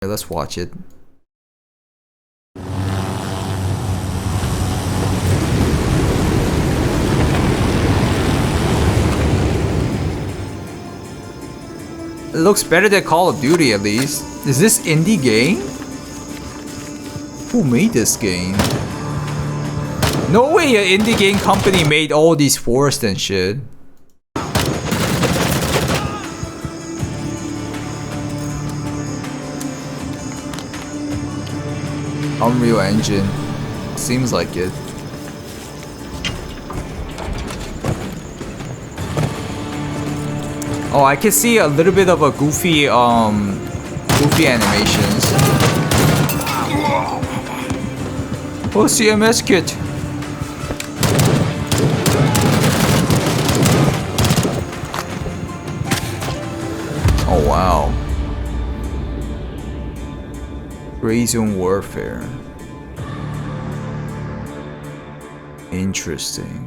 Okay, let's watch it. It looks better than Call of Duty at least. Is this indie game? Who made this game? No way an indie game company made all these forests and shit. Unreal Engine. Seems like it. Oh, I can see a little bit of a goofy animations. Oh, CMS kit. Oh wow. Greyzone warfare. Interesting.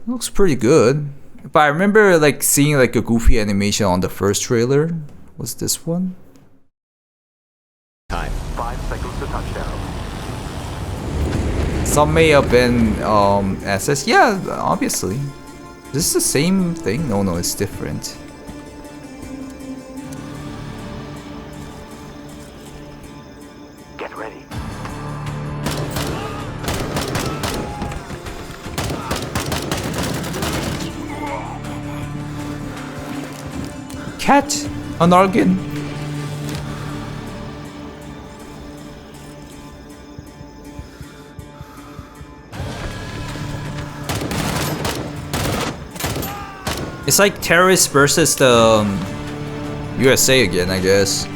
Looks pretty good. But I remember like seeing like a goofy animation on the first trailer. Was this one? Time. 5 seconds to touchdown. Some may have been assets. Yeah, obviously. Is this the same thing? No, it's different. Get ready. Cat, an organ. It's like terrorists versus the USA again, I guess.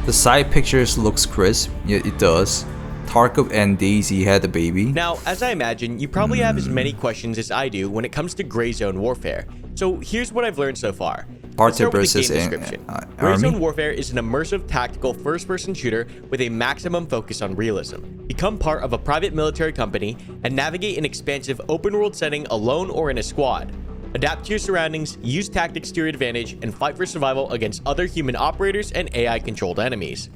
The side pictures looks crisp. Yeah, it does. Tarkov and Daisy had a baby. Now, as I imagine, you probably have as many questions as I do when it comes to Greyzone warfare. So here's what I've learned so far. Let's start with the game description. Greyzone warfare is an immersive tactical first-person shooter with a maximum focus on realism. Become part of a private military company and navigate an expansive open-world setting alone or in a squad. Adapt to your surroundings, use tactics to your advantage, and fight for survival against other human operators and AI-controlled enemies.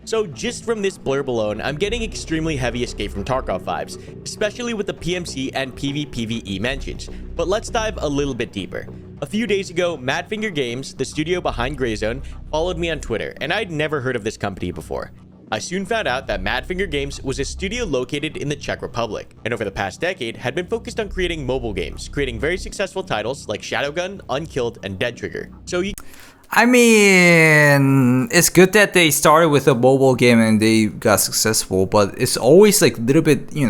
So just from this blurb alone, I'm getting extremely heavy Escape from Tarkov vibes, especially with the PMC and PvPvE mentions. But let's dive a little bit deeper. A few days ago, Madfinger Games, the studio behind Greyzone, followed me on Twitter, and I'd never heard of this company before. I soon found out that Madfinger Games was a studio located in the Czech Republic, and over the past decade had been focused on creating mobile games, creating very successful titles like Shadowgun, Unkilled, and Dead Trigger. I mean, it's good that they started with a mobile game and they got successful, but it's always like a little bit, we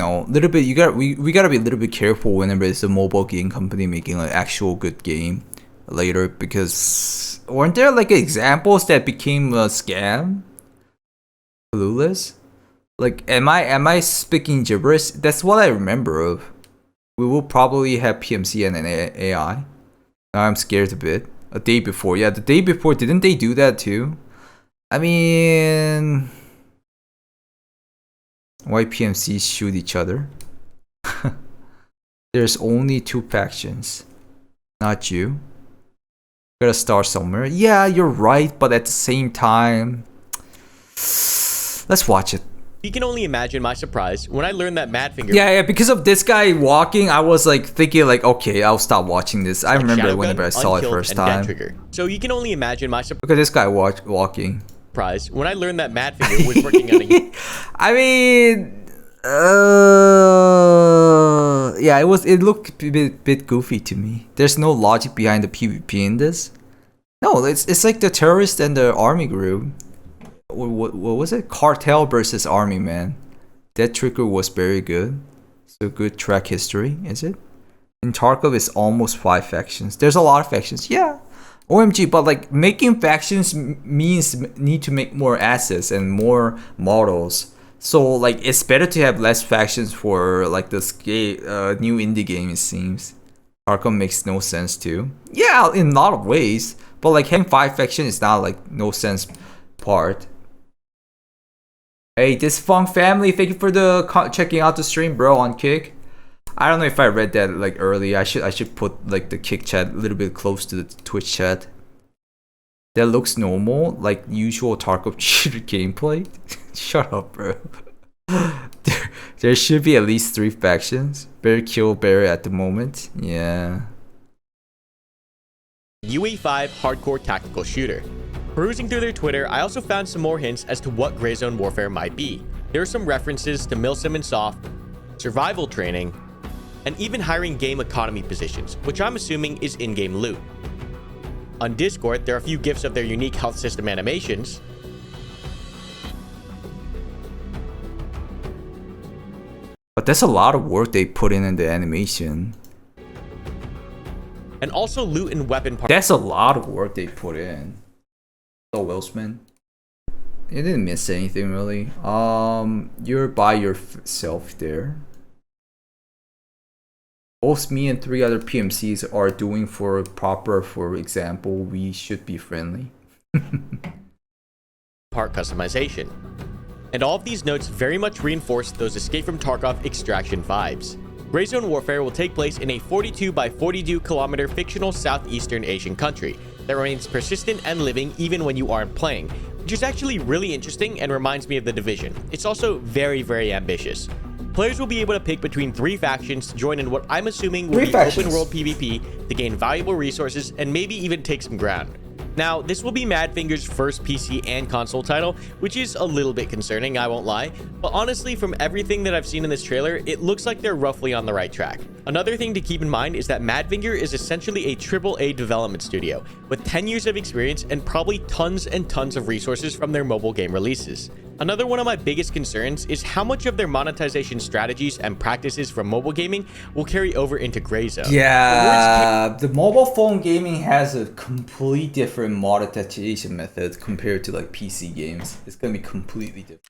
gotta be a little bit careful whenever it's a mobile game company making an actual good game later, because weren't there like examples that became a scam? Clueless? Like, am I speaking gibberish? That's what I remember of. We will probably have PMC and an AI. I'm scared a bit. A day before. Yeah, the day before, didn't they do that too? I mean, why PMCs shoot each other? There's only 2 factions. Not you. Gotta start somewhere. Yeah, you're right, but at the same time, let's watch it. You can only imagine my surprise when I learned that Madfinger... Yeah, because of this guy walking, I was like thinking like, okay, I'll stop watching this. I remember whenever I saw it first time. So you can only imagine my Look at this guy walking. surprise when I learned that Madfinger was working on a... I mean, yeah, it looked a bit goofy to me. There's no logic behind the PvP in this. No, it's like the terrorist and the army group. What was it? Cartel versus army, man. Dead Trigger was very good. So good track history, is it? In Tarkov, it's almost 5 factions. There's a lot of factions, yeah. OMG, but like making factions means need to make more assets and more models. So like it's better to have less factions for like the new indie game, it seems. Tarkov makes no sense too. Yeah, in a lot of ways. But like having 5 factions is not like no sense part. Hey, this Funk family, thank you for the checking out the stream, bro, on Kick. I don't know if I read that like early. I should put like the kick chat a little bit close to the Twitch chat. That looks normal, like usual Tarkov cheater gameplay. Shut up, bro. There should be at least 3 factions. Bear kill bear at the moment. Yeah. UE5 hardcore tactical shooter. Perusing through their Twitter, I also found some more hints as to what Greyzone Warfare might be. There are some references to Milsim and Soft, survival training, and even hiring game economy positions, which I'm assuming is in-game loot. On Discord, there are a few gifs of their unique health system animations. But that's a lot of work they put in the animation. And also loot and weapon parts. That's a lot of work they put in. So Wilsman, you didn't miss anything really. You're by yourself there. Both me and 3 other PMCs are doing for example, we should be friendly. Part customization. And all of these notes very much reinforce those Escape from Tarkov extraction vibes. Greyzone Warfare will take place in a 42 by 42 kilometer fictional Southeastern Asian country that remains persistent and living even when you aren't playing, which is actually really interesting and reminds me of The Division. It's also very, very ambitious. Players will be able to pick between 3 factions to join in what I'm assuming will be open world PvP to gain valuable resources and maybe even take some ground. Now, this will be Madfinger's first PC and console title, which is a little bit concerning, I won't lie, but honestly, from everything that I've seen in this trailer, it looks like they're roughly on the right track. Another thing to keep in mind is that Madfinger is essentially a AAA development studio, with 10 years of experience and probably tons and tons of resources from their mobile game releases. Another one of my biggest concerns is how much of their monetization strategies and practices from mobile gaming will carry over into Greyzone. Yeah, the mobile phone gaming has a complete different monetization method compared to like PC games. It's gonna be completely different.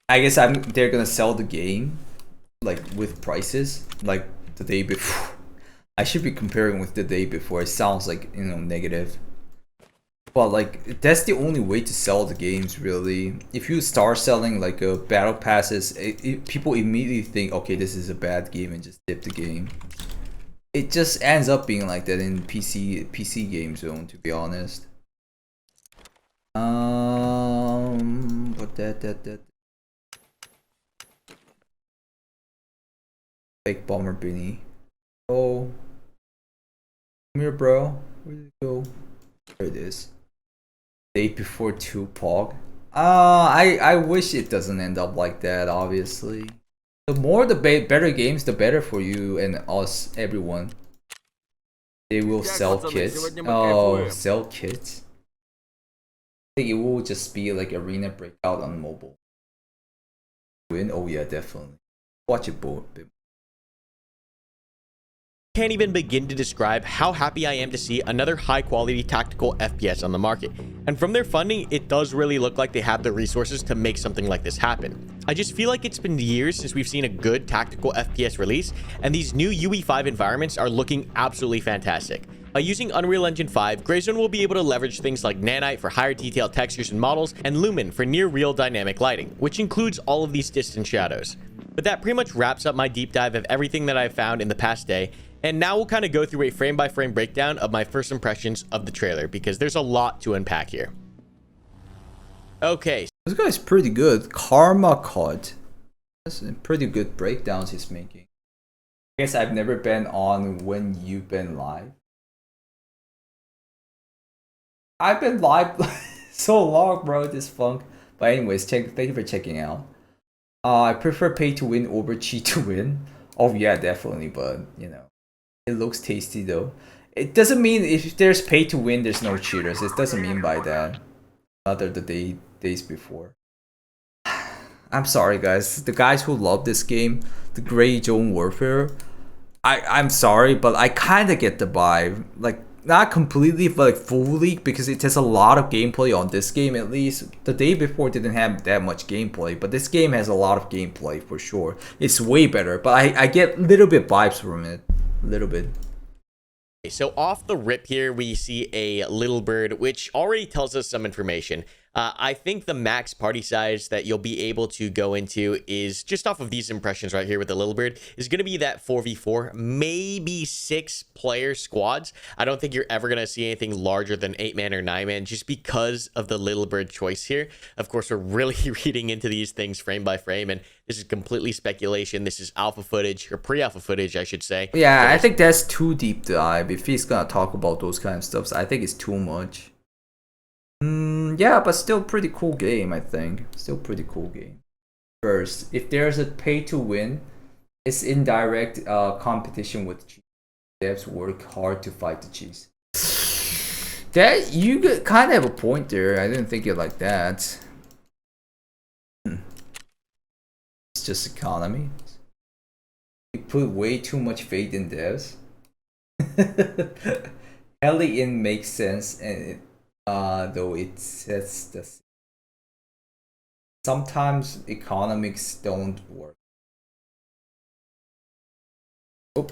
I guess they're gonna sell the game like with prices like the day before. I should be comparing with the day before. It sounds like, you know, negative. But like that's the only way to sell the games really. If you start selling like battle passes, people immediately think, okay, this is a bad game and just dip the game. It just ends up being like that in PC game zone, to be honest. But that fake bomber beanie. Oh, come here, bro. Where did it go? There it is. Day before 2 Pog. I wish it doesn't end up like that, obviously. The more the better games, the better for you and us, everyone. They will sell kits. Oh, sell kits? I think it will just be like Arena Breakout on mobile. Win? Oh yeah, definitely. Watch it both. Can't even begin to describe how happy I am to see another high-quality tactical FPS on the market. And from their funding, it does really look like they have the resources to make something like this happen. I just feel like it's been years since we've seen a good tactical FPS release, and these new UE5 environments are looking absolutely fantastic. By using Unreal Engine 5, Greyzone will be able to leverage things like Nanite for higher detailed textures and models, and Lumen for near-real dynamic lighting, which includes all of these distant shadows. But that pretty much wraps up my deep dive of everything that I've found in the past day. And now we'll kind of go through a frame-by-frame breakdown of my first impressions of the trailer, because there's a lot to unpack here. Okay. This guy's pretty good. Karma Cod. That's pretty good breakdowns he's making. I guess I've never been on when you've been live. I've been live so long, bro, this funk. But anyways, thank you for checking out. I prefer pay to win over cheat to win. Oh yeah, definitely, but you know. It looks tasty though. It doesn't mean if there's pay to win, there's no cheaters. It doesn't mean by that. Other the days before. I'm sorry, guys. The guys who love this game, the Greyzone Warfare. I'm sorry, but I kind of get the vibe. Like not completely, but like fully, because it has a lot of gameplay on this game. At least the day before didn't have that much gameplay, but this game has a lot of gameplay for sure. It's way better, but I get little bit vibes from it. A little bit. So off the rip here, we see a little bird, which already tells us some information. I think the max party size that you'll be able to go into is just off of these impressions right here with the Little Bird is going to be that 4v4, maybe 6-player squads. I don't think you're ever going to see anything larger than 8-man or 9-man just because of the Little Bird choice here. Of course, we're really reading into these things frame by frame, and this is completely speculation. This is alpha footage, or pre-alpha footage, I should say. Yeah, I think that's too deep dive. If he's gonna talk about those kind of stuff, I think it's too much. Yeah, but still pretty cool game, I think. Still pretty cool game. First, if there's a pay to win, it's indirect competition with cheese. Devs work hard to fight the cheese. That you kind of have a point there. I didn't think it like that. It's just economy. You put way too much faith in devs. Heli in makes sense, and though it says the sometimes economics don't work. Oh.